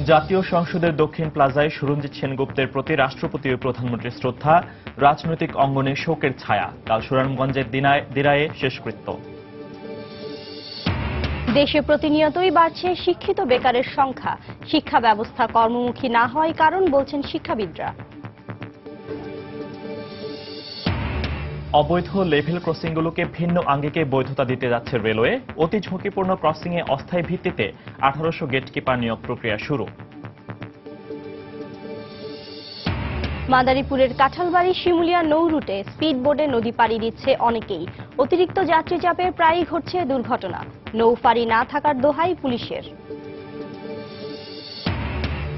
জাতীয় সংসদের দক্ষিণ প্লাজায় সুরঞ্জিত সেনগুপ্তের প্রতি রাষ্ট্রপতি ও প্রধানমন্ত্রীর শ্রদ্ধা, রাজনৈতিক অঙ্গনে শোকের ছায়া। কাল সুনামগঞ্জের দিরায়ে শেষকৃত্য। দেশে প্রতিনিয়তই বাড়ছে শিক্ষিত বেকারের সংখ্যা। শিক্ষা ব্যবস্থা কর্মমুখী না হওয়ার কারণ বলছেন শিক্ষাবিদরা। অবৈধ লেভেল ক্রসিংগুলোকে ভিন্ন আঙ্গিকে বৈধতা দিতে যাচ্ছে রেলওয়ে। অতি ঝুঁকিপূর্ণ ক্রসিংয়ে অস্থায়ী ভিত্তিতে 1800 গেটকিপার নিয়োগ প্রক্রিয়া শুরু। মাদারীপুরের কাঁঠালবাড়ি শিমুলিয়া নৌ রুটে স্পিড বোটে নদী পাড়ি দিচ্ছে অনেকেই। অতিরিক্ত যাত্রী চাপে প্রায়ই ঘটছে দুর্ঘটনা। নৌফারি না থাকার দোহাই পুলিশের।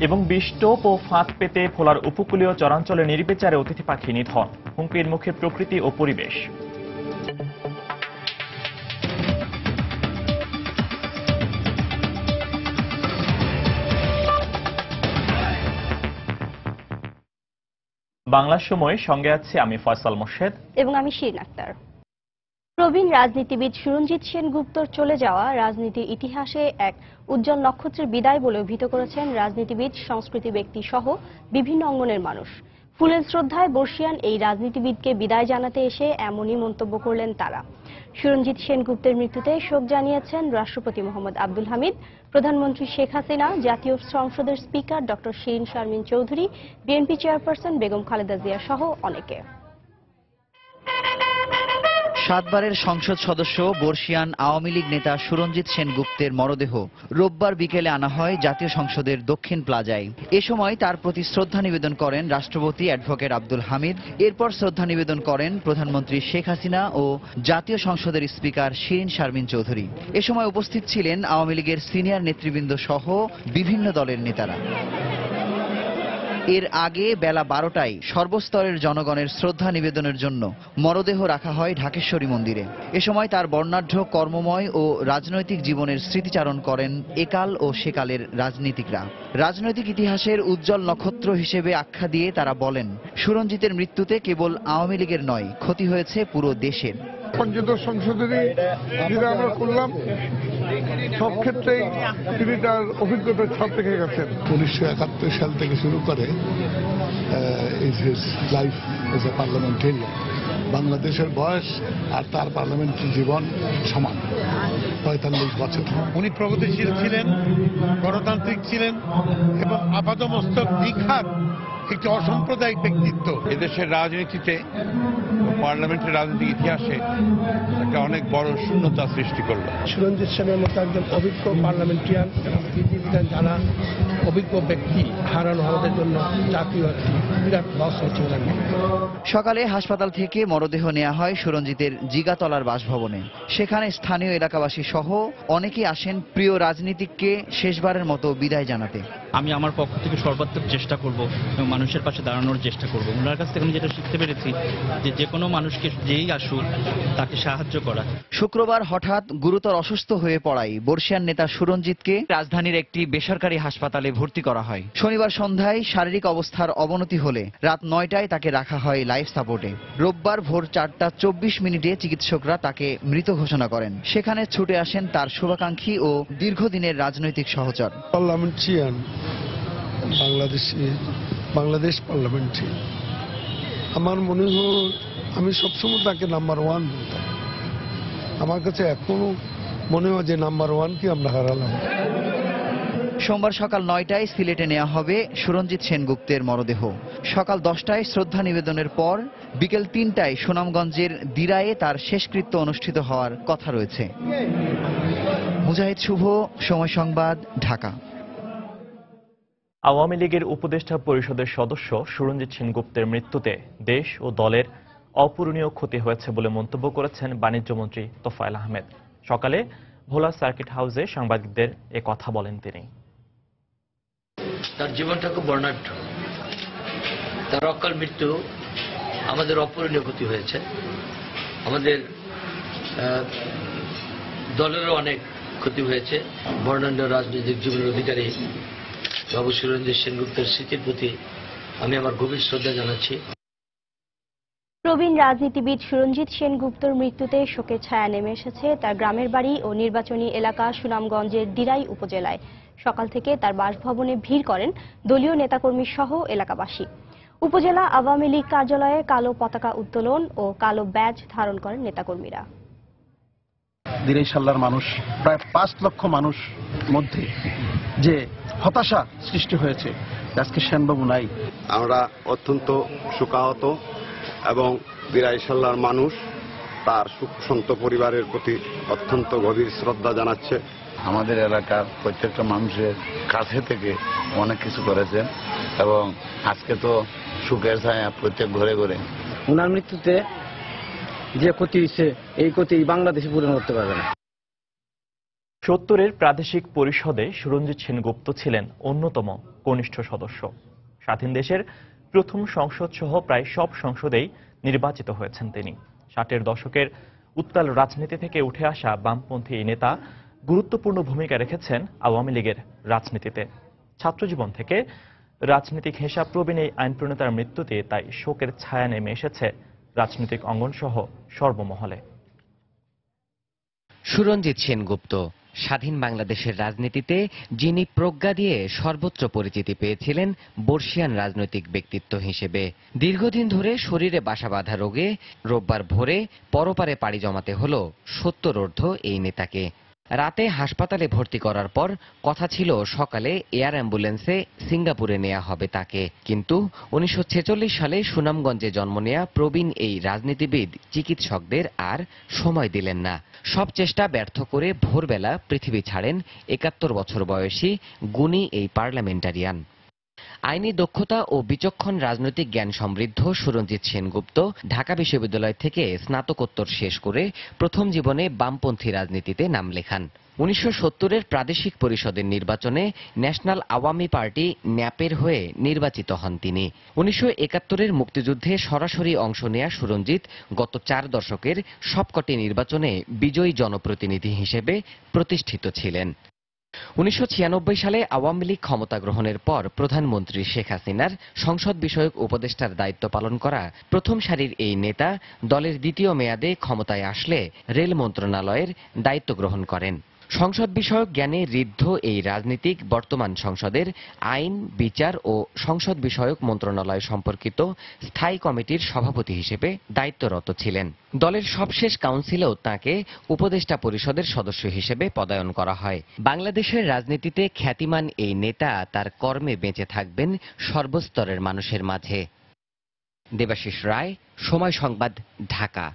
এবং বিষ্টপ ও ফাঁদ পেতে ভোলার উপকূলীয় চরাঞ্চলে নির্বিচারে অতিথি পাখি নিধন। হুমকির মুখে প্রকৃতি ও পরিবেশ। বাংলার সময় সঙ্গে আছে আমি ফয়সাল মোর্শেদ এবং আমি শিরিন আক্তার। প্রবীণ রাজনীতিবিদ সুরঞ্জিত সেনগুপ্তর চলে যাওয়া রাজনীতির ইতিহাসে এক উজ্জ্বল নক্ষত্রের বিদায় বলে অভিহিত করেছেন রাজনীতিবিদ, সংস্কৃতি ব্যক্তি সহ বিভিন্ন অঙ্গনের মানুষ। ফুলের শ্রদ্ধায় বর্ষিয়ান এই রাজনীতিবিদকে বিদায় জানাতে এসে এমনই মন্তব্য করলেন তারা। সুরঞ্জিত সেনগুপ্তের মৃত্যুতে শোক জানিয়েছেন রাষ্ট্রপতি মোহাম্মদ আব্দুল হামিদ, প্রধানমন্ত্রী শেখ হাসিনা, জাতীয় সংসদের speaker doctor Shirin Sharmin Chowdhury, BNP chairperson Begum Khaleda Zia সহ অনেকে। 7 বারের সংসদ সদস্য বর্ষিয়ান আওয়ামী লীগ নেতা সুরঞ্জিত সেনগুপ্তের মরদেহ রোববার বিকেলে আনা হয় জাতীয় সংসদের দক্ষিণ প্লাজায়। এ সময় তার প্রতি শ্রদ্ধা নিবেদন করেন রাষ্ট্রপতি অ্যাডভোকেট আব্দুল হামিদ। এরপর শ্রদ্ধা নিবেদন করেন প্রধানমন্ত্রী শেখ হাসিনা ও জাতীয় সংসদের স্পিকার শিরিন শারমিন চৌধুরী। এ সময় উপস্থিত ছিলেন আওয়ামী লীগের সিনিয়র নেতৃবৃন্দ সহ বিভিন্ন দলের নেতারা। এর আগে বেলা 12টায় সর্বস্তরের জনগণের শ্রদ্ধা নিবেদনের জন্য মরদেহ রাখা হয় ঢাকেশ্বরী মন্দিরে। এ সময় তার বর্ণাঢ্য কর্মময় ও রাজনৈতিক জীবনের স্মৃতিচারণ করেন একাল ও সেকালের রাজনীতিকরা। রাজনৈতিক ইতিহাসের উজ্জ্বল নক্ষত্র হিসেবে আখ্যা দিয়ে তারা বলেন, সুরঞ্জিতের মৃত্যুতে কেবল আওয়ামী লীগের নয়, ক্ষতি হয়েছে পুরো দেশের। পঞ্চদশ সংসদেরই যেটা আমরা করলাম, সব ক্ষেত্রেই তিনি তার অভিজ্ঞতার ছাপ রেখে গেছেন। 1971 সাল থেকে শুরু করে লাইফ এজ এ পার্লামেন্টেরিয়ান। বাংলাদেশের বয়স আর তার পার্লামেন্টারি জীবন সমান, 45 বছর। উনি প্রগতিশীল ছিলেন, গণতান্ত্রিক ছিলেন এবং আপাদমস্তক দীক্ষার একটি অসাম্প্রদায়িক ব্যক্তিত্ব। এদেশের রাজনীতিতে, পার্লামেন্টের রাজনৈতিক ইতিহাসে একটা অনেক বড় শূন্যতা সৃষ্টি করল। সুরঞ্জিত সেনের মতো একজন অভিজ্ঞ পার্লামেন্টারিয়ান এবং বিধিবিধান জানা অভিজ্ঞ ব্যক্তি হারানো আমাদের জন্য জাতীয় একটি বিরাট লস হয়েছে। সকালে হাসপাতাল থেকে মরদেহ নেওয়া হয় সুরঞ্জিতের জিগাতলার বাসভবনে। সেখানে স্থানীয় এলাকাবাসী সহ অনেকে আসেন প্রিয় রাজনীতিককে শেষবারের মতো বিদায় জানাতে। আমি আমার পক্ষ থেকে সর্বাত্মক চেষ্টা করব এবং মানুষের পাশে দাঁড়ানোর চেষ্টা করব। ওনার কাছ থেকে আমি যেটা শিখতে পেরেছি যে কোনো মানুষকে যেই আসুক তাকে সাহায্য করা। শুক্রবার হঠাৎ গুরুতর অসুস্থ হয়ে পড়ায় বর্ষিয়ান নেতা সুরঞ্জিতকে রাজধানীর একটি বেসরকারি হাসপাতালে ভর্তি করা হয়। শনিবার সন্ধ্যায় শারীরিক অবস্থার অবনতি হলে রাত 9টায় তাকে রাখা হয় লাইফ সাপোর্টে। রোববার ভোর 4:24 চিকিৎসকরা তাকে মৃত ঘোষণা করেন। সেখানে ছুটে আসেন তার শুভাকাঙ্ক্ষী ও দীর্ঘদিনের রাজনৈতিক সহচর। Parliamentarian, Bangladesh parliamentary. আমার মনে হয় আমি সবসময় তাকে নাম্বার 1 বলতাম। আমার কাছে এখনো মনে হয় যে নাম্বার 1 আমরা হারালাম। সোমবার সকাল 9টায় সিলেটে নেওয়া হবে সুরঞ্জিত সেনগুপ্তের মরদেহ। সকাল 10টায় শ্রদ্ধা নিবেদনের পর বিকেল 3টায় সুনামগঞ্জের দিরায়ে তার শেষকৃত্য অনুষ্ঠিত হওয়ার কথা রয়েছে। মুজাহিদ শুভ, সময় সংবাদ, ঢাকা। আওয়ামী লীগের উপদেষ্টা পরিষদের সদস্য সুরঞ্জিত সেনগুপ্তের মৃত্যুতে দেশ ও দলের অপূরণীয় ক্ষতি হয়েছে বলে মন্তব্য করেছেন বাণিজ্যমন্ত্রী তোফায়েল আহমেদ। সকালে ভোলা সার্কিট হাউসে সাংবাদিকদের এ কথা বলেন তিনি। তার জীবনটা খুব বর্ণাঢ্য, তার অকাল মৃত্যু আমাদের অপূরণীয় ক্ষতি হয়েছে। আমাদের দলেরও অনেক ক্ষতি হয়েছে। বর্ণাঢ্য রাজনৈতিক জীবনের অধিকারী বাবু সুরঞ্জিত সেনগুপ্তের স্মৃতির প্রতি আমি আমার গভীর শ্রদ্ধা জানাচ্ছি। প্রবীণ রাজনীতিবিদ সুরঞ্জিত সেনগুপ্তর মৃত্যুতে শোকের ছায়া নেমে এসেছে তার গ্রামের বাড়ি ও নির্বাচনী এলাকা সুনামগঞ্জের দিরাই উপজেলায়। সকাল থেকে তার বাসভবনে ভিড় করেন দলীয় নেতাকর্মী সহ এলাকাবাসী। উপজেলা আওয়ামী লীগ কার্যালয়ে কালো পতাকা উত্তোলন ও কালো ব্যাজ ধারণ করেন নেতাকর্মীরা। দিনাই শাল্লার মানুষ প্রায় 5 লক্ষ মানুষ মধ্যে যে হতাশা সৃষ্টি হয়েছে, আজকে সেনবাবু নাই। আমরা অত্যন্ত শোকাহত এবং দিনাই শাল্লার মানুষ তার সুখসন্ত পরিবারের প্রতি অত্যন্ত গভীর শ্রদ্ধা জানাচ্ছে। আমাদের এলাকার প্রত্যেকটা মানুষের কাছে থেকে অনেক কিছু করেছেন এবং আজকে তো সুখের ছায়া প্রত্যেক ঘরে ঘরে। ওনার মৃত্যুতে যে ক্ষতি হয়েছে এই ক্ষতি বাংলাদেশে পূরণ করতে পারবে না। 70-এর প্রাদেশিক পরিষদে সুরঞ্জিত সেনগুপ্ত ছিলেন অন্যতম কনিষ্ঠ সদস্য। স্বাধীন দেশের প্রথম সংসদ সহ প্রায় সব সংসদেই নির্বাচিত হয়েছেন তিনি। 60-এর দশকের উত্তাল রাজনীতি থেকে উঠে আসা বামপন্থী এই নেতা গুরুত্বপূর্ণ ভূমিকা রেখেছেন আওয়ামী লীগের রাজনীতিতে। ছাত্রজীবন থেকে রাজনৈতিক হেসা প্রবীণ এই আইন প্রণেতার মৃত্যুতে তাই শোকের ছায়া নেমে এসেছে রাজনৈতিক অঙ্গন সহ সর্বমহলে। সুরঞ্জিত সেনগুপ্ত স্বাধীন বাংলাদেশের রাজনীতিতে যিনি প্রজ্ঞা দিয়ে সর্বত্র পরিচিতি পেয়েছিলেন বর্ষিয়ান রাজনৈতিক ব্যক্তিত্ব হিসেবে। দীর্ঘদিন ধরে শরীরে বাসা বাঁধা রোগে রোববার ভোরে পরপারে পাড়ি জমাতে হল 70-ঊর্ধ্ব এই নেতাকে। রাতে হাসপাতালে ভর্তি করার পর কথা ছিল সকালে এয়ার অ্যাম্বুলেন্সে সিঙ্গাপুরে নেওয়া হবে তাকে। কিন্তু 1946 সালে সুনামগঞ্জে জন্ম নেয়া প্রবীণ এই রাজনীতিবিদ চিকিৎসকদের আর সময় দিলেন না। সব চেষ্টা ব্যর্থ করে ভোরবেলা পৃথিবী ছাড়েন 71 বছর বয়সী গুণী এই পার্লামেন্টারিয়ান। আইনি দক্ষতা ও বিচক্ষণ রাজনৈতিক জ্ঞান সমৃদ্ধ সুরঞ্জিত সেনগুপ্ত ঢাকা বিশ্ববিদ্যালয় থেকে স্নাতকোত্তর শেষ করে প্রথম জীবনে বামপন্থী রাজনীতিতে নাম লেখান। 1970-এর প্রাদেশিক পরিষদের নির্বাচনে ন্যাশনাল আওয়ামী পার্টি ন্যাপের হয়ে নির্বাচিত হন তিনি। 1971-এর মুক্তিযুদ্ধে সরাসরি অংশ নেয়া সুরঞ্জিত গত 4 দশকের সবকটি নির্বাচনে বিজয়ী জনপ্রতিনিধি হিসেবে প্রতিষ্ঠিত ছিলেন। 1996 সালে আওয়ামী লীগ ক্ষমতা গ্রহণের পর প্রধানমন্ত্রী শেখ হাসিনার সংসদ বিষয়ক উপদেষ্টার দায়িত্ব পালন করা প্রথম সারির এই নেতা দলের দ্বিতীয় মেয়াদে ক্ষমতায় আসলে রেল মন্ত্রণালয়ের দায়িত্ব গ্রহণ করেন। সংসদ বিষয়ক জ্ঞানে ঋদ্ধ এই রাজনীতিক বর্তমান সংসদের আইন, বিচার ও সংসদ বিষয়ক মন্ত্রণালয় সম্পর্কিত স্থায়ী কমিটির সভাপতি হিসেবে দায়িত্বরত ছিলেন। দলের সবশেষ কাউন্সিলেও তাঁকে উপদেষ্টা পরিষদের সদস্য হিসেবে পদায়ন করা হয়। বাংলাদেশের রাজনীতিতে খ্যাতিমান এই নেতা তার কর্মে বেঁচে থাকবেন সর্বস্তরের মানুষের মাঝে। দেবাশিস রায়, সময় সংবাদ, ঢাকা।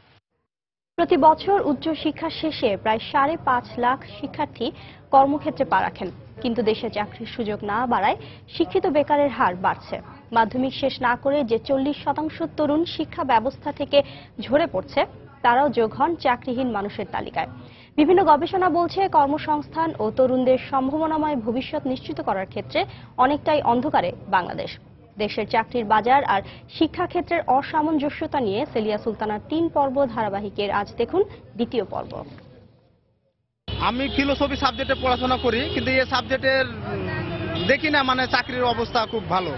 প্রতি বছর উচ্চশিক্ষা শেষে প্রায় 5.5 লাখ শিক্ষার্থী কর্মক্ষেত্রে পা রাখেন, কিন্তু দেশে চাকরির সুযোগ না বাড়ায় শিক্ষিত বেকারের হার বাড়ছে। মাধ্যমিক শেষ না করে যে 40% তরুণ শিক্ষা ব্যবস্থা থেকে ঝরে পড়ছে, তারাও যোগ হন চাকরিহীন মানুষের তালিকায়। বিভিন্ন গবেষণা বলছে কর্মসংস্থান ও তরুণদের সম্ভাবনাময় ভবিষ্যৎ নিশ্চিত করার ক্ষেত্রে অনেকটাই অন্ধকারে বাংলাদেশ। দেশের চাকরির বাজার আর শিক্ষাক্ষেত্রের অসামঞ্জস্যতা নিয়ে সেলিয়া সুলতানার 3 পর্ব ধারাবাহিকের আজ দেখুন দ্বিতীয় পর্ব। আমি ফিলোসফি সাবজেক্টে পড়াশোনা করি, কিন্তু এই সাবজেক্টের দেখি না মানে চাকরির অবস্থা খুব ভালো।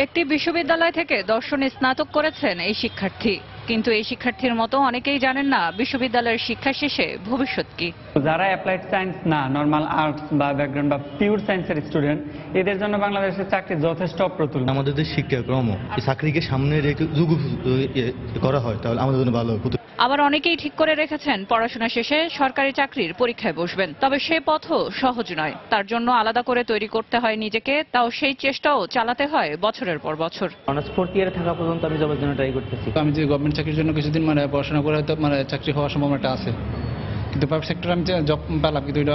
একটি বিশ্ববিদ্যালয় থেকে দর্শনে স্নাতক করেছেন এই শিক্ষার্থী, কিন্তু এই শিক্ষার্থীর মতো অনেকেই জানেন না বিশ্ববিদ্যালয়ের শিক্ষা শেষে ভবিষ্যৎ কি। যারা অ্যাপ্লাইড সায়েন্স না, নর্মাল আর্টস বা ব্যাকগ্রাউন্ড বা পিওর সায়েন্সের স্টুডেন্ট, এদের জন্য বাংলাদেশের চাকরি যথেষ্ট অপ্রতুল। আমাদের যে শিক্ষাক্রম এই চাকরিকে সামনে রেখে যুগ করা হয় তাহলে আমাদের জন্য ভালো হতো। আবার অনেকেই ঠিক করে রেখেছেন পড়াশোনা শেষে সরকারি চাকরির পরীক্ষায় বসবেন, তবে সে পথও সহজ নয়। তার জন্য আলাদা করে তৈরি করতে হয় নিজেকে, তাও সেই চেষ্টাও চালাতে হয় বছরের পর বছর। অনার্স 4th ইয়ারে থাকা পর্যন্ত আমি জবের জন্য ট্রাই করতেছি। আমি যে গভর্নমেন্ট চাকরির জন্য কিছুদিন পড়াশোনা করে হয়তো চাকরি হওয়ার সম্ভাবনাটা আছে, কিন্তু প্রাইভেট সেক্টরে আমি জব পেলাম, কিন্তু এটা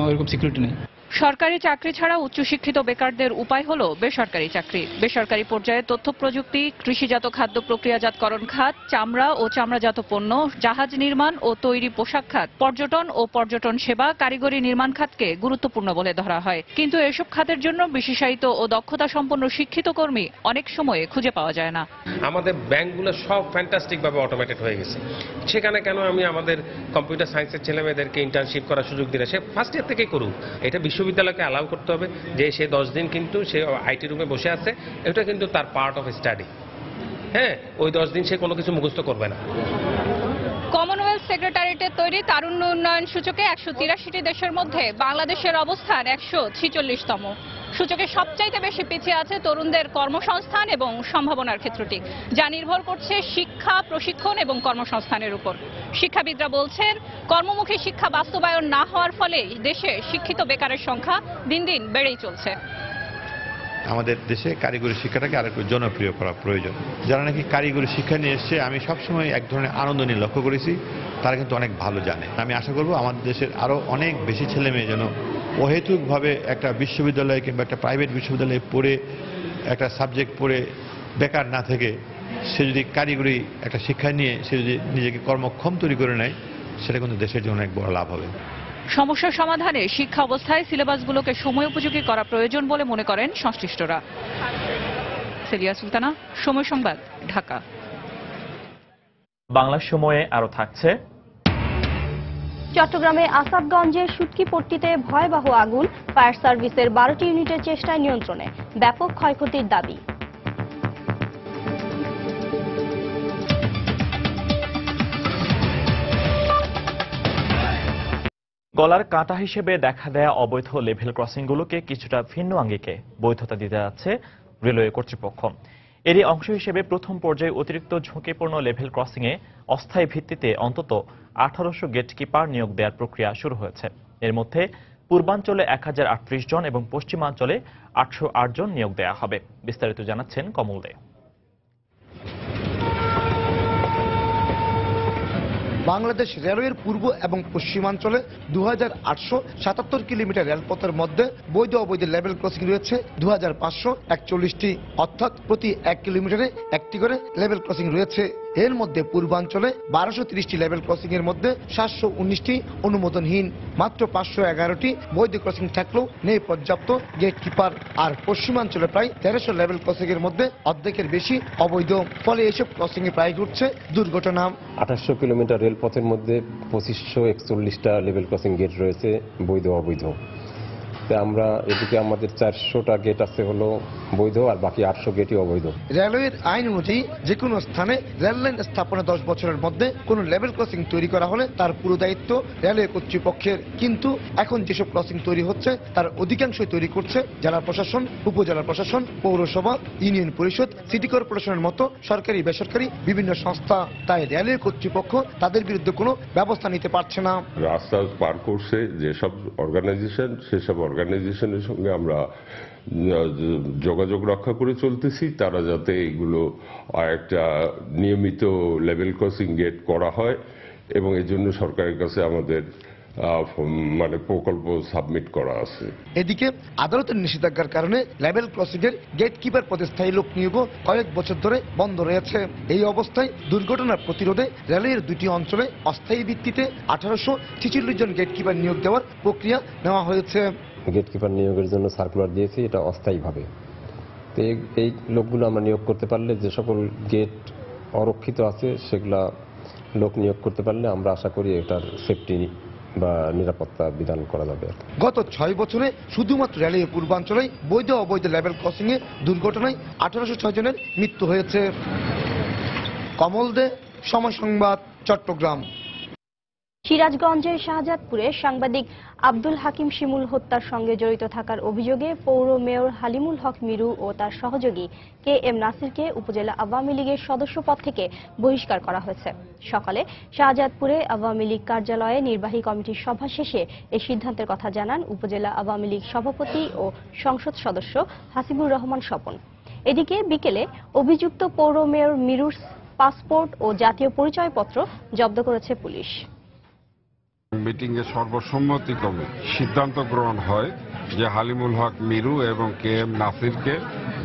ওইরকম সিকিউরিটি নেই। সরকারি চাকরি ছাড়া উচ্চশিক্ষিত বেকারদের উপায় হলো বেসরকারি চাকরি। বেসরকারি পর্যায়ে তথ্য প্রযুক্তি, কৃষিজাত খাদ্য প্রক্রিয়াজাতকরণ খাত, চামড়া ও চামড়াজাত পণ্য, জাহাজ নির্মাণ ও তৈরি পোশাক খাত, পর্যটন ও পর্যটন সেবা, কারিগরি নির্মাণ খাতকে গুরুত্বপূর্ণ বলে ধরা হয়। কিন্তু এসব খাতের জন্য বিশেষায়িত ও দক্ষতা সম্পন্ন শিক্ষিত কর্মী অনেক সময়ে খুঁজে পাওয়া যায় না। আমাদের ব্যাংকগুলো সব ফ্যান্টাস্টিক ভাবে অটোমেটেড হয়ে গেছে, সেখানে কেন আমি আমাদের কম্পিউটার সায়েন্সের ছেলেমেয়েদেরকে ইন্টার্নশিপ করার সুযোগ দিলে সে ফার্স্ট ইয়ার থেকেই করুক। এটা বিশ্ববিদ্যালয়কে অ্যালাউ করতে হবে যে সে 10 দিন কিন্তু সে আইটি রুমে বসে আছে, এটা কিন্তু তার পার্ট অফ স্টাডি। হ্যাঁ, ওই 10 দিন সে কোনো কিছু মুখস্থ করবে না। কমনওয়েলথ সেক্রেটারিয়েটে জাতিসংঘের তৈরি তারুণ্য উন্নয়ন সূচকে 183টি দেশের মধ্যে বাংলাদেশের অবস্থান 146তম। সূচকে সবচাইতে বেশি পিছিয়ে আছে তরুণদের কর্মসংস্থান এবং সম্ভাবনার ক্ষেত্রটি, যা নির্ভর করছে শিক্ষা, প্রশিক্ষণ এবং কর্মসংস্থানের উপর। শিক্ষাবিদরা বলছেন, কর্মমুখী শিক্ষা বাস্তবায়ন না হওয়ার ফলে দেশে শিক্ষিত বেকারের সংখ্যা দিন দিন বেড়েই চলছে। আমাদের দেশে কারিগরি শিক্ষাটাকে আরেকটু জনপ্রিয় করা প্রয়োজন। যারা নাকি কারিগরি শিক্ষা নিয়ে এসছে, আমি সবসময় এক ধরনের আনন্দ নিয়ে লক্ষ্য করেছি, তারা কিন্তু অনেক ভালো জানে। আমি আশা করব আমাদের দেশের আরও অনেক বেশি ছেলে মেয়ে যেন অহেতুকভাবে একটা বিশ্ববিদ্যালয় কিংবা একটা প্রাইভেট বিশ্ববিদ্যালয়ে পড়ে একটা সাবজেক্ট পড়ে বেকার না থেকে সে যদি কারিগরি একটা শিক্ষা নিয়ে সে যদি নিজেকে কর্মক্ষম তৈরি করে নেয়, সেটা কিন্তু দেশের জন্য এক বড় লাভ হবে। সমস্যা সমাধানে শিক্ষা অবস্থায় সিলেবাসগুলোকে সময় উপযোগী করা প্রয়োজন বলে মনে করেন সংশ্লিষ্টরা। সেলিয়া সুলতানা, সময় সংবাদ, ঢাকা। বাংলা সময়ে আরো থাকছে। চট্টগ্রামে আসাদগঞ্জের সুটকিপট্টিতে ভয়াবহ আগুন, ফায়ার সার্ভিসের 12টি ইউনিটের চেষ্টায় নিয়ন্ত্রণে, ব্যাপক ক্ষয়ক্ষতির দাবি। গলার কাঁটা হিসেবে দেখা দেয়া অবৈধ লেভেল ক্রসিংগুলোকে কিছুটা ভিন্ন আঙ্গিকে বৈধতা দিতে যাচ্ছে রেলওয়ে কর্তৃপক্ষ। এরই অংশ হিসেবে প্রথম পর্যায়ে অতিরিক্ত ঝুঁকিপূর্ণ লেভেল ক্রসিংয়ে অস্থায়ী ভিত্তিতে অন্তত 1800 গেটকিপার নিয়োগ দেওয়ার প্রক্রিয়া শুরু হয়েছে। এর মধ্যে পূর্বাঞ্চলে 1038 জন এবং পশ্চিমাঞ্চলে 808 জন নিয়োগ দেওয়া হবে। বিস্তারিত জানাচ্ছেন কমল দে। বাংলাদেশ রেলওয়ের পূর্ব এবং পশ্চিমাঞ্চলে 2877 কিলোমিটার রেলপথের মধ্যে বৈধ অবৈধ লেভেল ক্রসিং রয়েছে 2541টি, অর্থাৎ প্রতি 1 কিলোমিটারে একটি করে লেভেল ক্রসিং রয়েছে। এর মধ্যে পূর্বাঞ্চলে 1230টি লেভেল ক্রসিং এর মধ্যে 719টি অনুমোদনহীন, মাত্র 511টি বৈধ ক্রসিং থাকলেও নেই পর্যাপ্ত গেটকিপার। আর পশ্চিমাঞ্চলে প্রায় 1300 লেভেল ক্রসিং এর মধ্যে অর্ধেকের বেশি অবৈধ। ফলে এসব ক্রসিং এ প্রায় ঘটছে দুর্ঘটনা। 2800 কিলোমিটার রেলপথের মধ্যে 2541টা লেভেল ক্রসিং গেট রয়েছে বৈধ অবৈধ। আমরা এদিকে আমাদের 400টা গেট আছে হলো বৈধ, আর বাকি 800 গেটই অবৈধ। রেলওয়ের আইন অনুযায়ী যে কোনো স্থানে রেল লাইন স্থাপনে 10 বছরের মধ্যে কোনো লেভেল ক্রসিং তৈরি করা হলে তার পুরো দায়িত্ব রেলওয়ে কর্তৃপক্ষের। কিন্তু এখন যেসব ক্রসিং তৈরি হচ্ছে তার অধিকাংশই তৈরি করছে জেলা প্রশাসন, উপজেলা প্রশাসন, পৌরসভা, ইউনিয়ন পরিষদ, সিটি কর্পোরেশনের মতো সরকারি বেসরকারি বিভিন্ন সংস্থা। তাই রেলওয়ে কর্তৃপক্ষ তাদের বিরুদ্ধে কোনো ব্যবস্থা নিতে পারছে না। রাস্তা পার করছে যেসব অর্গানাইজেশন, সেসব অর্গানাইজেশনের সঙ্গে আমরা যোগাযোগ রক্ষা করে চলতেছি, তারা যাতে এগুলো একটা নিয়মিত লেভেল ক্রসিং গেট করা হয়, এবং এর জন্য সরকারের কাছে আমাদের প্রকল্প সাবমিট করা আছে। এদিকে আদালতের নিষেধাজ্ঞার কারণে লেভেল ক্রসিং এর গেট কিপার পদে স্থায়ী লোক নিয়োগও কয়েক বছর ধরে বন্ধ রয়েছে। এই অবস্থায় দুর্ঘটনার প্রতিরোধে রেলের দুটি অঞ্চলে অস্থায়ী ভিত্তিতে 1846 জন গেট কিপার নিয়োগ দেওয়ার প্রক্রিয়া নেওয়া হয়েছে। গেট কিপার নিয়োগের জন্য সার্কুলার দিয়েছি, এটা অস্থায়ীভাবে। তো এই লোকগুলো আমরা নিয়োগ করতে পারলে, যে সকল গেট অরক্ষিত আছে সেগুলা লোক নিয়োগ করতে পারলে আমরা আশা করি এটার সেফটি বা নিরাপত্তা বিধান করা যাবে। গত 6 বছরে শুধুমাত্র রেলের পূর্বাঞ্চলে বৈধ অবৈধ লেভেল ক্রসিং এ দুর্ঘটনায় 1806 জনের মৃত্যু হয়েছে। কমল দে, সময় সংবাদ, চট্টগ্রাম। সিরাজগঞ্জের শাহজাদপুরে সাংবাদিক আব্দুল হাকিম শিমুল হত্যার সঙ্গে জড়িত থাকার অভিযোগে পৌর মেয়র হালিমুল হক মিরু ও তার সহযোগী কে এম নাসিরকে উপজেলা আওয়ামী লীগের সদস্য পদ থেকে বহিষ্কার করা হয়েছে। সকালে শাহজাদপুরে আওয়ামী লীগ কার্যালয়ে নির্বাহী কমিটির সভা শেষে এই সিদ্ধান্তের কথা জানান উপজেলা আওয়ামী লীগ সভাপতি ও সংসদ সদস্য হাসিবুর রহমান স্বপন। এদিকে বিকেলে অভিযুক্ত পৌর মেয়র মিরুর পাসপোর্ট ও জাতীয় পরিচয়পত্র জব্দ করেছে পুলিশ। মিটিংয়ে সর্বসম্মতিক্রমে সিদ্ধান্ত গ্রহণ হয় যে হালিমুল হক মিরু এবং কে এম নাসিরকে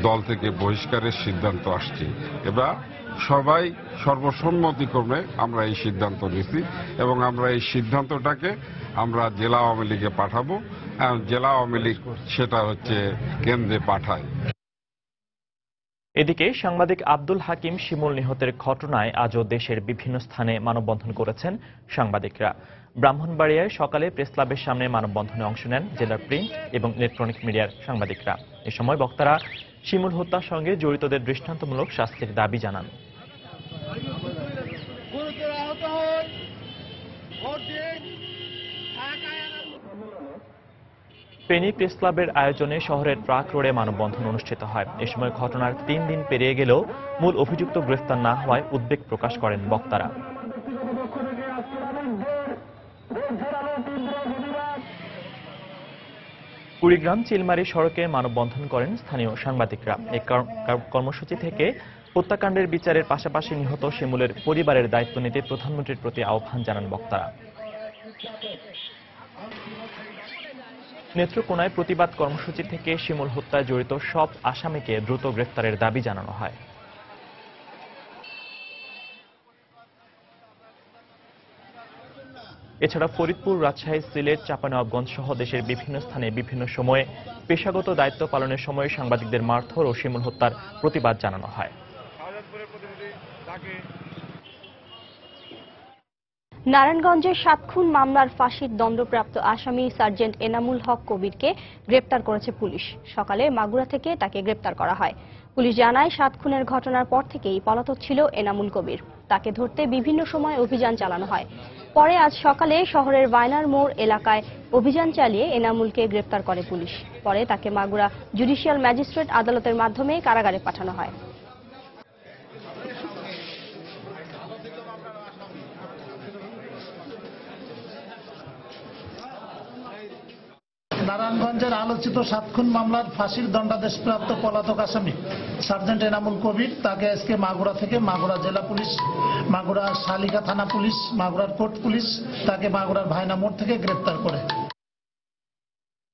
দল থেকে বহিষ্কারের সিদ্ধান্ত আসছে। এবার সবাই সর্বসম্মতিক্রমে আমরা এই সিদ্ধান্ত নিচ্ছি, এবং আমরা এই সিদ্ধান্তটাকে আমরা জেলা আওয়ামী লীগে পাঠাবো। জেলা আওয়ামী লীগ সেটা কেন্দ্রে পাঠায়। এদিকে সাংবাদিক আব্দুল হাকিম শিমুল নিহতের ঘটনায় আজও দেশের বিভিন্ন স্থানে মানববন্ধন করেছেন সাংবাদিকরা। ব্রাহ্মণবাড়িয়ায় সকালে প্রেস ক্লাবের সামনে মানববন্ধনে অংশ নেন জেলার প্রিন্ট এবং ইলেকট্রনিক মিডিয়ার সাংবাদিকরা। এ সময় বক্তারা শিমুল হত্যার সঙ্গে জড়িতদের দৃষ্টান্তমূলক শাস্তির দাবি জানান। ফেনী প্রেস ক্লাবের আয়োজনে শহরের ট্রাক রোডে মানববন্ধন অনুষ্ঠিত হয়। এ সময় ঘটনার 3 দিন পেরিয়ে গেলেও মূল অভিযুক্ত গ্রেফতার না হওয়ায় উদ্বেগ প্রকাশ করেন বক্তারা। কুড়িগ্রাম চিলমারি সড়কে মানববন্ধন করেন স্থানীয় সাংবাদিকরা। এই কর্মসূচি থেকে হত্যাকাণ্ডের বিচারের পাশাপাশি নিহত শিমুলের পরিবারের দায়িত্ব নিতে প্রধানমন্ত্রীর প্রতি আহ্বান জানান বক্তারা। নেত্রকোনায় প্রতিবাদ কর্মসূচি থেকে শিমুল হত্যায় জড়িত সব আসামিকে দ্রুত গ্রেফতারের দাবি জানানো হয়। এছাড়া ফরিদপুর, রাজশাহী, সিলেট, চাঁপাইনবাবগঞ্জ সহ দেশের বিভিন্ন স্থানে বিভিন্ন সময়ে পেশাগত দায়িত্ব পালনের সময় সাংবাদিকদের মারধর ও শিমুল হত্যার প্রতিবাদ জানানো হয়। নারায়ণগঞ্জের 7 খুন মামলার ফাঁসির দণ্ডপ্রাপ্ত আসামি সার্জেন্ট এনামুল হক কবিরকে গ্রেপ্তার করেছে পুলিশ। সকালে মাগুরা থেকে তাকে গ্রেপ্তার করা হয়। পুলিশ জানায় 7 খুনের ঘটনার পর থেকেই পলাতক ছিল এনামুল কবির। তাকে ধরতে বিভিন্ন সময় অভিযান চালানো হয়। পরে আজ সকালে শহরের বাইনার মোড় এলাকায় অভিযান চালিয়ে এনামুলকে গ্রেপ্তার করে পুলিশ। পরে তাকে মাগুরা জুডিশিয়াল ম্যাজিস্ট্রেট আদালতের মাধ্যমে কারাগারে পাঠানো হয়। নারায়ণগঞ্জের আলোচিত 7 খুন মামলার ফাঁসির দণ্ডাদেশপ্রাপ্ত পলাতক আসামি সার্জেন্ট এনামুল কবির তাকে আজকে মাগুরা থেকে মাগুরা জেলা পুলিশ, মাগুরা শালিকা থানা পুলিশ, মাগুরার কোর্ট পুলিশ তাকে মাগুরার ভাইনা মোড় থেকে গ্রেপ্তার করে।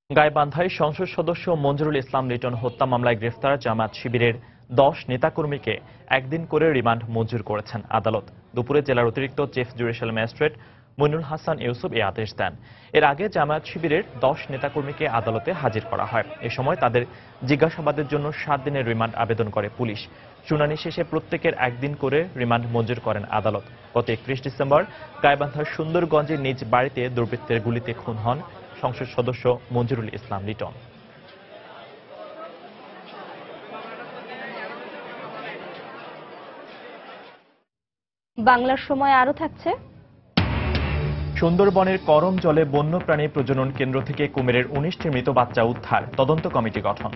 গাইবান্ধায় সংসদ সদস্য মঞ্জুরুল ইসলাম লিটন হত্যা মামলায় গ্রেফতার জামায়াত শিবিরের 10 নেতাকর্মীকে একদিন করে রিমান্ড মঞ্জুর করেছেন আদালত। দুপুরে জেলার অতিরিক্ত chief judicial magistrate Moinul Hasan Yusuf এই আদেশ দেন। এর আগে জামায়াত শিবিরের 10 নেতাকর্মীকে আদালতে হাজির করা হয়। এ সময় তাদের জিজ্ঞাসাবাদের জন্য 7 দিনের রিমান্ড আবেদন করে পুলিশ। শুনানি শেষে প্রত্যেকের একদিন করে রিমান্ড মঞ্জুর করেন আদালত। গত 31 ডিসেম্বর গাইবান্ধার সুন্দরগঞ্জের নিজ বাড়িতে দুর্বৃত্তের গুলিতে খুন হন সংসদ সদস্য মঞ্জুরুল ইসলাম লিটন। বাংলার সময় আরো থাকছে। সুন্দরবনের করম জলে বন্যপ্রাণী প্রজনন কেন্দ্র থেকে কুমিরের 19টি মৃত বাচ্চা উদ্ধার, তদন্ত কমিটি গঠন।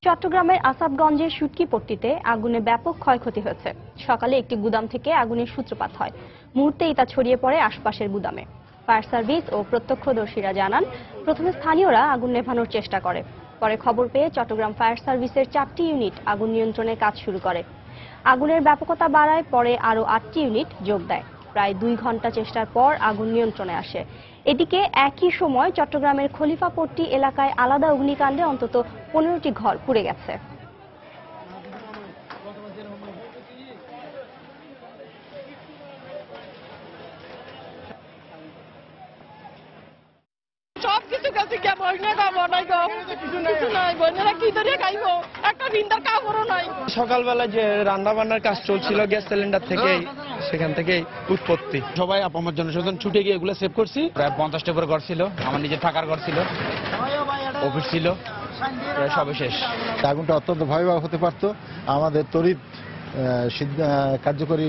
চট্টগ্রামের আসাদগঞ্জের সুটকিপট্টিতে আগুনে ব্যাপক ক্ষয়ক্ষতি হয়েছে। সকালে একটি গুদাম থেকে আগুনের সূত্রপাত হয়। মুহূর্তেই তা ছড়িয়ে পড়ে আশপাশের গুদামে। ফায়ার সার্ভিস ও প্রত্যক্ষদর্শীরা জানান, প্রথমে স্থানীয়রা আগুন নেভানোর চেষ্টা করে। পরে খবর পেয়ে চট্টগ্রাম ফায়ার সার্ভিসের 4টি ইউনিট আগুন নিয়ন্ত্রণের কাজ শুরু করে। আগুনের ব্যাপকতা বাড়ায় পরে আরও 8টি ইউনিট যোগ দেয়। প্রায় 2 ঘন্টা চেষ্টার পর আগুন নিয়ন্ত্রণে আসে। এদিকে একই সময় চট্টগ্রামের খলিফাপট্টি এলাকায় আলাদা অগ্নিকাণ্ডে অন্তত 15টি ঘর পুড়ে গেছে। সবকিছু কাছে গিয়ে বইনে খাবো নাই গো, কিছু নাই, বইনেরা কি ধরে খাইবো, একটা বিন্দার কাপড়ও নাই। সকালবেলা যে রান্না বান্নার কাজ চলছিল গ্যাস সিলিন্ডার থেকে, সেখান থেকেই উৎপত্তি। সবাই আপামর জনসাধারণ ছুটে গিয়ে এগুলো সেভ করছি। প্রায় 50টা করে ঘর ছিল, আমার নিজের থাকার ঘর ছিল, অফিস ছিল, সবে শেষ। আগুনটা অত্যন্ত ভয়াবহ হতে পারত। আমাদের তড়িৎ কার্যকরী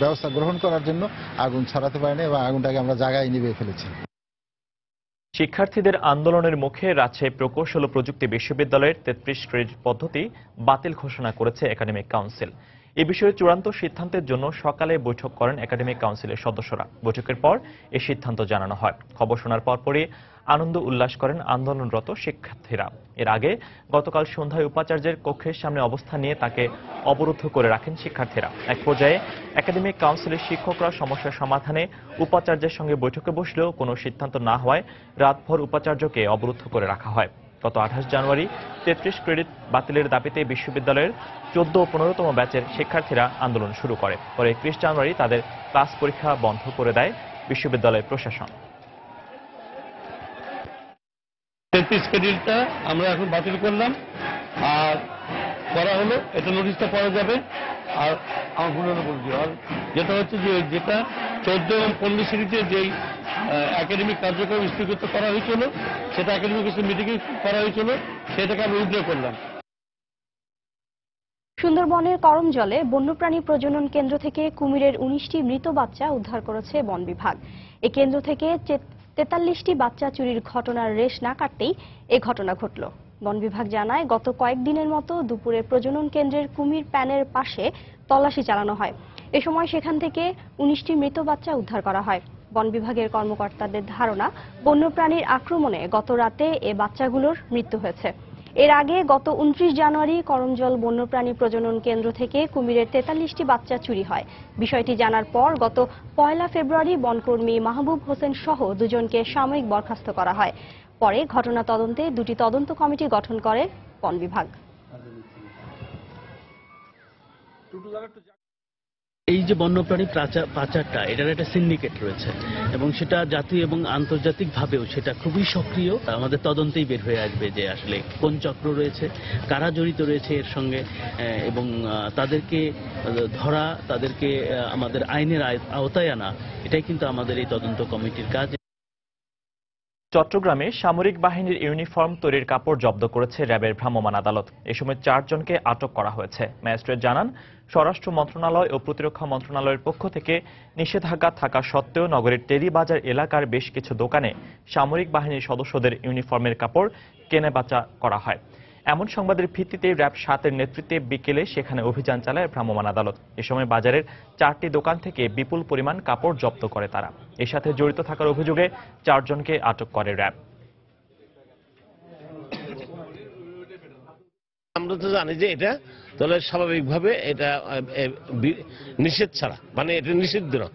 ব্যবস্থা গ্রহণ করার জন্য আগুন ছড়াতে পারেনি এবং আগুনটাকে আমরা জায়গায় নিভিয়ে ফেলেছি। শিক্ষার্থীদের আন্দোলনের মুখে রাজশাহী প্রকৌশল ও প্রযুক্তি বিশ্ববিদ্যালয়ের 33 ক্রেডিট পদ্ধতি বাতিল ঘোষণা করেছে একাডেমিক কাউন্সিল। এ বিষয়ে চূড়ান্ত সিদ্ধান্তের জন্য সকালে বৈঠক করেন একাডেমিক কাউন্সিলের সদস্যরা। বৈঠকের পর এ সিদ্ধান্ত জানানো হয়। খবর শোনার পরপরই আনন্দ উল্লাস করেন আন্দোলনরত শিক্ষার্থীরা। এর আগে গতকাল সন্ধ্যায় উপাচার্যের কক্ষের সামনে অবস্থান নিয়ে তাকে অবরুদ্ধ করে রাখেন শিক্ষার্থীরা। এক পর্যায়ে একাডেমিক কাউন্সিলের শিক্ষকরা সমস্যার সমাধানে উপাচার্যের সঙ্গে বৈঠকে বসলেও কোনো সিদ্ধান্ত না হওয়ায় রাতভর উপাচার্যকে অবরুদ্ধ করে রাখা হয়। গত 28 জানুয়ারি 33 ক্রেডিট বাতিলের দাবিতে বিশ্ববিদ্যালয়ের 14 ও 15তম ব্যাচের শিক্ষার্থীরা আন্দোলন শুরু করে। পরে 31 জানুয়ারি তাদের ক্লাস পরীক্ষা বন্ধ করে দেয় বিশ্ববিদ্যালয় প্রশাসন। 33 ক্রেডিটটা আমরা এখন বাতিল করলাম, আর করা হলো, এটা নোটিশটা পাওয়া যাবে। আর আমার ভুল হলো বলছি, আর যেটা হচ্ছে যে যেটা 14 এবং 15 শ্রেণীতে যেই একাডেমিক কার্যক্রম স্থগিত করা হয়েছিল, সেটা একাডেমিক মিটিংয়ে করা হয়েছিল, সেটাকে আমরা উইথড্র করলাম। সুন্দরবনের করমজলে বন্যপ্রাণী প্রজনন কেন্দ্র থেকে কুমিরের 19টি মৃত বাচ্চা উদ্ধার করেছে বন বিভাগ। এই কেন্দ্র থেকে 43টি বাচ্চা চুরির ঘটনার রেশ না কাটতেই এ ঘটনা ঘটল। বন বিভাগ জানায়, গত কয়েকদিনের মতো দুপুরে প্রজনন কেন্দ্রের কুমির প্যানের পাশে তল্লাশি চালানো হয়। এ সময় সেখান থেকে 19টি মৃত বাচ্চা উদ্ধার করা হয়। বন বিভাগের কর্মকর্তাদের ধারণা, বন্যপ্রাণীর আক্রমণে গত রাতে এ বাচ্চাগুলোর মৃত্যু হয়েছে। এর আগে গত 29 জানুয়ারি করমজল বন্যপ্রাণী প্রজনন কেন্দ্র থেকে কুমিরের 43টি বাচ্চা চুরি হয়। বিষয়টি জানার পর গত 1 ফেব্রুয়ারি বনকর্মী মাহবুব হোসেন সহ দুজনকে সাময়িক বরখাস্ত করা হয়। পরে ঘটনা তদন্তে 2টি তদন্ত কমিটি গঠন করে বন বিভাগ। এই যে বন্যপ্রাণী পাচারটা, এটার একটা সিন্ডিকেট রয়েছে এবং সেটা জাতীয় এবং আন্তর্জাতিক ভাবেও সেটা খুবই সক্রিয়। আমাদের তদন্তেই বের হয়ে আসবে যে আসলে কোন চক্র রয়েছে, কারা জড়িত রয়েছে এর সঙ্গে, এবং তাদেরকে ধরা, তাদেরকে আমাদের আইনের আওতায় আনা, এটাই কিন্তু আমাদের এই তদন্ত কমিটির কাজ। চট্টগ্রামে সামরিক বাহিনীর ইউনিফর্ম তৈরির কাপড় জব্দ করেছে র্যাবের ভ্রাম্যমাণ আদালত। এ সময় 4 জনকে আটক করা হয়েছে। ম্যাজিস্ট্রেট জানান, স্বরাষ্ট্র মন্ত্রণালয় ও প্রতিরক্ষা মন্ত্রণালয়ের পক্ষ থেকে নিষেধাজ্ঞা থাকা সত্ত্বেও নগরের টেরিবাজার এলাকার বেশ কিছু দোকানে সামরিক বাহিনীর সদস্যদের ইউনিফর্মের কাপড় কেনাবেচা করা হয়। এমন সংবাদের ভিত্তিতে র্যাব 7-এর নেতৃত্বে বিকেলে সেখানে অভিযান চালায় ভ্রাম্যমাণ আদালত। এ সময় বাজারের 4টি দোকান থেকে বিপুল পরিমাণ কাপড় জব্দ করে তারা। এর সাথে জড়িত থাকার অভিযোগে 4 জনকে আটক করে র্যাব। আমরা তো জানি যে এটা তাহলে স্বাভাবিকভাবে এটা নিষেধ ছাড়া, মানে এটা নিষিদ্ধ না,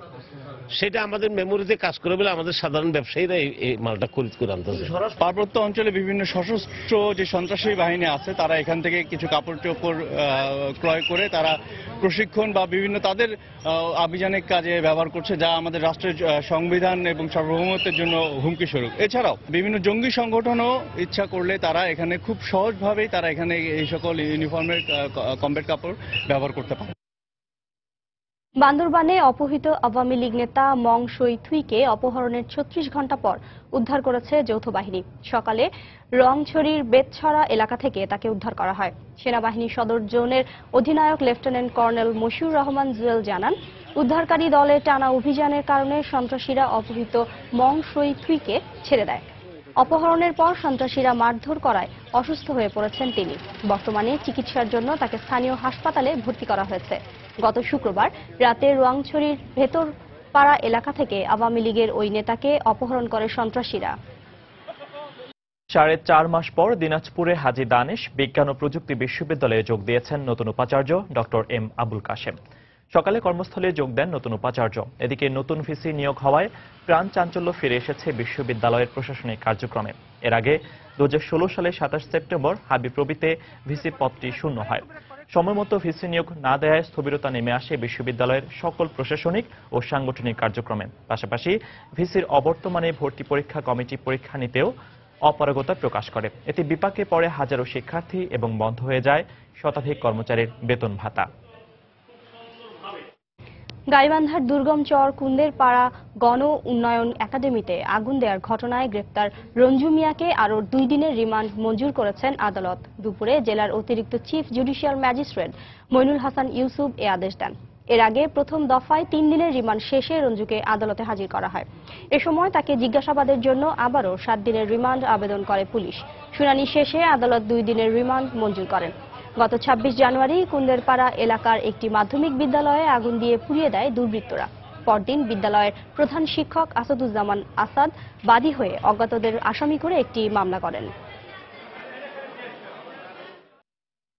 সেটা আমাদের মেমোরিতে কাজ করে বলে আমাদের সাধারণ ব্যবসায়ীরা এই মালটা খরিদ করে আনতেছে। পার্বত্য অঞ্চলে বিভিন্ন সশস্ত্র যে সন্ত্রাসী বাহিনী আছে, তারা এখান থেকে কিছু কাপড় চোপড় ক্রয় করে তারা প্রশিক্ষণ বা বিভিন্ন তাদের অভিযানিক কাজে ব্যবহার করছে, যা আমাদের রাষ্ট্রের সংবিধান এবং সার্বভৌমত্বের জন্য হুমকি স্বরূপ। এছাড়াও বিভিন্ন জঙ্গি সংগঠনও ইচ্ছা করলে তারা এখানে খুব সহজভাবেই তারা এখানে এই সকল ইউনিফর্মের কমব্যাট কাপড় ব্যবহার করতে পারে। বান্দরবানে অপহৃত আওয়ামী লীগ নেতা মং সই থুইকে অপহরণের 36 ঘণ্টা পর উদ্ধার করেছে যৌথ বাহিনী। সকালে রংছড়ির বেতছড়া এলাকা থেকে তাকে উদ্ধার করা হয়। সেনাবাহিনী সদর জোনের অধিনায়ক লেফটেন্যান্ট কর্নেল মশিউর রহমান জুয়েল জানান, উদ্ধারকারী দলের টানা অভিযানের কারণে সন্ত্রাসীরা অপহৃত মং সই থুইকে ছেড়ে দেয়। অপহরণের পর সন্ত্রাসীরা মারধর করায় অসুস্থ হয়ে পড়েছেন তিনি। বর্তমানে চিকিৎসার জন্য তাকে স্থানীয় হাসপাতালে ভর্তি করা হয়েছে। গত শুক্রবার রাতে রংছড়ির ভেতরপাড়া এলাকা থেকে আওয়ামী লীগের ওই নেতাকে অপহরণ করে সন্ত্রাসীরা। 4.5 মাস পর দিনাজপুরে হাজী দানেশ বিজ্ঞান ও প্রযুক্তি বিশ্ববিদ্যালয়ে যোগ দিয়েছেন নতুন উপাচার্য ডক্টর এম আবুল কাশেম। সকালে কর্মস্থলে যোগ দেন নতুন উপাচার্য। এদিকে নতুন ভিসি নিয়োগ হওয়ায় প্রাণ চাঞ্চল্য ফিরে এসেছে বিশ্ববিদ্যালয়ের প্রশাসনিক কার্যক্রমে। এর আগে 2016 সালে 27 সেপ্টেম্বর হাবিপ্রবিতে ভিসি পদটি শূন্য হয়। সময়মতো ভিসি নিয়োগ না দেওয়ায় স্থবিরতা নেমে আসে বিশ্ববিদ্যালয়ের সকল প্রশাসনিক ও সাংগঠনিক কার্যক্রমে। পাশাপাশি ভিসির অবর্তমানে ভর্তি পরীক্ষা কমিটি পরীক্ষা নিতেও অপারগতা প্রকাশ করে। এতে বিপাকে পড়ে হাজারো শিক্ষার্থী এবং বন্ধ হয়ে যায় শতাধিক কর্মচারীর বেতন ভাতা। গাইবান্ধার দুর্গম চর কুন্দেরপাড়া গণ উন্নয়ন একাডেমিতে আগুন দেওয়ার ঘটনায় গ্রেপ্তার রঞ্জু মিয়াকে আরও 2 দিনের রিমান্ড মঞ্জুর করেছেন আদালত। দুপুরে জেলার অতিরিক্ত chief judicial magistrate Moinul Hasan Yusuf এ আদেশ দেন। এর আগে প্রথম দফায় 3 দিনের রিমান্ড শেষে রঞ্জুকে আদালতে হাজির করা হয়। এ সময় তাকে জিজ্ঞাসাবাদের জন্য আবারও 7 দিনের রিমান্ড আবেদন করে পুলিশ। শুনানি শেষে আদালত 2 দিনের রিমান্ড মঞ্জুর করেন। গত 26 জানুয়ারি কুন্দেরপাড়া এলাকার একটি মাধ্যমিক বিদ্যালয়ে আগুন দিয়ে পুড়িয়ে দেয় দুর্বৃত্তরা। পরদিন বিদ্যালয়ের প্রধান শিক্ষক আসাদুজ্জামান আসাদ বাদী হয়ে অজ্ঞাতদের আসামি করে একটি মামলা করেন।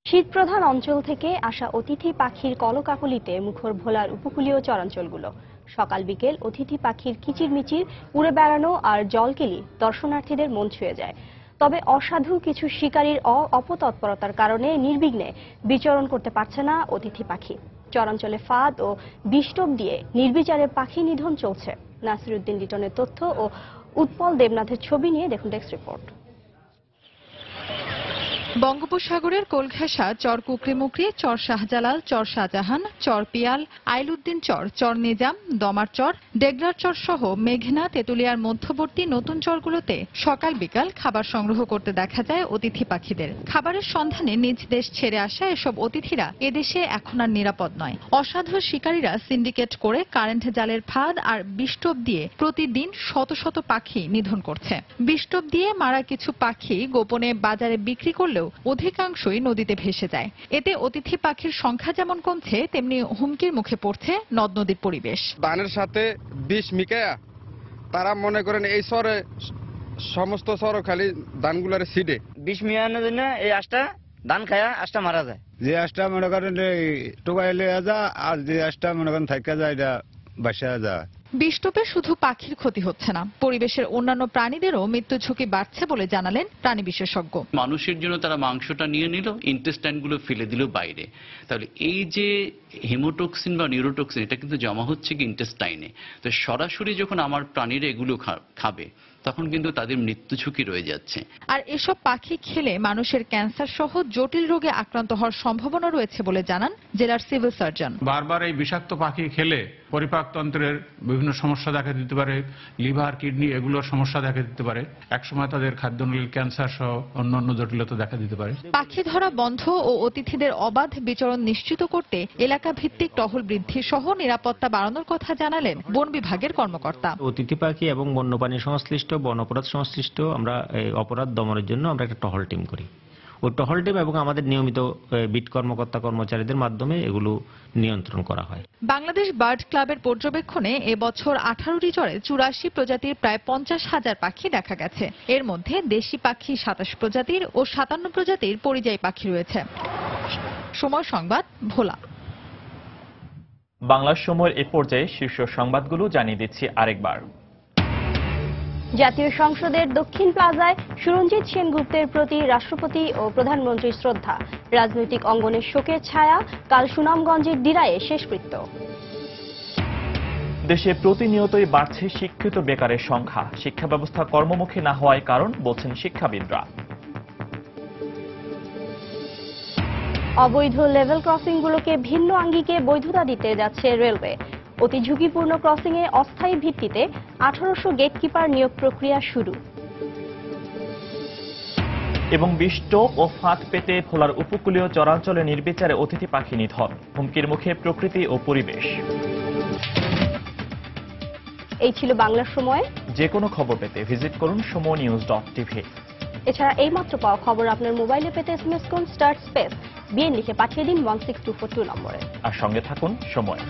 শীতপ্রধান অঞ্চল থেকে আসা অতিথি পাখির কলকাকলিতে মুখর ভোলার উপকূলীয় চরাঞ্চলগুলো। সকাল বিকেল অতিথি পাখির কিচিরমিচির, উড়ে বেড়ানো আর জলকেলি দর্শনার্থীদের মন ছুঁয়ে যায়। তবে অসাধু কিছু শিকারীর অপতৎপরতার কারণে নির্বিঘ্নে বিচরণ করতে পারছে না অতিথি পাখি। চরাঞ্চলে ফাঁদ ও বিষ্টপ দিয়ে নির্বিচারে পাখি নিধন চলছে। নাসিরউদ্দিন লিটনের তথ্য ও উৎপল দেবনাথের ছবি নিয়ে দেখুন ডেস্ক রিপোর্ট। বঙ্গোপসাগরের কোলঘেঁষা চর কুকরিমুকরি, চর শাহজালাল, চর শাহজাহান, চর পিয়াল, আইলউদ্দিন চর, চর নিজাম, দমার চর, ডেগরারচর সহ মেঘনা, তেঁতুলিয়ার মধ্যবর্তী নতুন চরগুলোতে সকাল বিকাল খাবার সংগ্রহ করতে দেখা যায় অতিথি পাখিদের। খাবারের সন্ধানে নিজ দেশ ছেড়ে আসা এসব অতিথিরা এদেশে এখন আর নিরাপদ নয়। অসাধু শিকারীরা সিন্ডিকেট করে কারেন্ট জালের ফাঁদ আর বিষটোপ দিয়ে প্রতিদিন শত শত পাখি নিধন করছে। বিষটোপ দিয়ে মারা কিছু পাখি গোপনে বাজারে বিক্রি করলেও অধিকাংশই নদীতে ভেসে যায়। এতে অতিথি পাখির সংখ্যা যেমন কমছে, তেমনি হুমকির মুখে পড়ছে নদ নদীর পরিবেশ। ধানের সাথে বিষ মিকায়া তারা মনে করেন এই শহরে সমস্ত শহর খালি ধানগুলার সিডে বিষ মিয়ানোর জন্য এই আঁশটা ধান খায়া আঁশটা মারা যায়। যে আঁশটা মনে করেন টোকাইলে যা, আর যে আঁশটা মনে করেন থাকা যায় এটা বাসা যায়। বিষটোপে শুধু পাখির ক্ষতি হচ্ছে না, পরিবেশের অন্যান্য প্রাণীদেরও মৃত্যু ঝুঁকি বাড়ছে বলে জানালেন প্রাণী বিশেষজ্ঞ। মানুষের জন্য তারা মাংসটা নিয়ে নিল, ইন্টেস্টাইনগুলো ফেলে দিল বাইরে। তাহলে এই যে হেমোটক্সিন বা নিউরোটক্সিন এটা কিন্তু জমা হচ্ছে কি ইন্টেস্টাইনে। তো সরাসরি যখন আমার প্রাণীরা এগুলো খাবে তখন কিন্তু তাদের মৃত্যু ঝুঁকি রয়ে যাচ্ছে। আর এসব পাখি খেলে মানুষের ক্যান্সার সহ জটিল রোগে আক্রান্ত হওয়ার সম্ভাবনা রয়েছে বলে জানান জেলার সিভিল সার্জন। বারবার এই বিষাক্ত পাখি খেলে পরিপাকতন্ত্রের বিভিন্ন সমস্যা দেখা দিতে পারে, লিভার, কিডনি এগুলোর সমস্যা দেখা দিতে পারে। একসময় তাদের খাদ্যনালীর ক্যান্সার সহ অন্যান্য জটিলতা দেখা দিতে পারে। পাখি ধরা বন্ধ ও অতিথিদের অবাধ বিচরণ নিশ্চিত করতে এলাকা ভিত্তিক টহল বৃদ্ধি সহ নিরাপত্তা বাড়ানোর কথা জানালেন বন বিভাগের কর্মকর্তা। অতিথি পাখি এবং বন্যপ্রাণী সংশ্লিষ্ট, বন অপরাধ সংশ্লিষ্ট আমরা অপরাধ দমনের জন্য আমরা একটা টহল টিম করি। ওই টহল টিম এবং আমাদের নিয়মিত বিট কর্মকর্তা কর্মচারীদের মাধ্যমে এগুলো নিয়ন্ত্রণ করা হয়। বাংলাদেশ বার্ড ক্লাবের পর্যবেক্ষণে এবছর 18টি চরে 84 প্রজাতির প্রায় 50,000 পাখি দেখা গেছে। এর মধ্যে দেশি পাখি 27 প্রজাতির ও 57 প্রজাতির পরিযায়ী পাখি রয়েছে। সময় সংবাদ, ভোলা। বাংলার সময়ের এ পর্যায়ে শীর্ষ সংবাদগুলো জানিয়ে দিচ্ছি আরেকবার। জাতীয় সংসদের দক্ষিণ প্লাজায় সুরঞ্জিত সেনগুপ্তের প্রতি রাষ্ট্রপতি ও প্রধানমন্ত্রীর শ্রদ্ধা। রাজনৈতিক অঙ্গনের শোকের ছায়া, কাল সুনামগঞ্জের দিরায়ে শেষকৃত্য। দেশে প্রতিনিয়তই বাড়ছে শিক্ষিত বেকারের সংখ্যা। শিক্ষা ব্যবস্থা কর্মমুখী না হওয়ার কারণ বলছেন শিক্ষাবিদরা। অবৈধ লেভেল ক্রসিংগুলোকে ভিন্ন আঙ্গিকে বৈধতা দিতে যাচ্ছে রেলওয়ে। অতি ঝুঁকিপূর্ণ ক্রসিংয়ে অস্থায়ী ভিত্তিতে 1800 গেটকিপার নিয়োগ প্রক্রিয়া শুরু। এবং বিষটোপ ও ফাঁদ পেতে ভোলার উপকূলীয় চরাঞ্চলে নির্বিচারে অতিথি পাখি নিধন। হুমকির মুখে প্রকৃতি ও পরিবেশ। এই ছিল বাংলার সময়। যে কোনো খবর পেতে ভিজিট করুন সময়নিউজ.tv। এছাড়া এইমাত্র পাওয়া খবর আপনার মোবাইলে পেতে এসএমএস করুন *বিএন লিখে পাঠিয়ে দিন 16242 নম্বরে। আর সঙ্গে থাকুন সময়।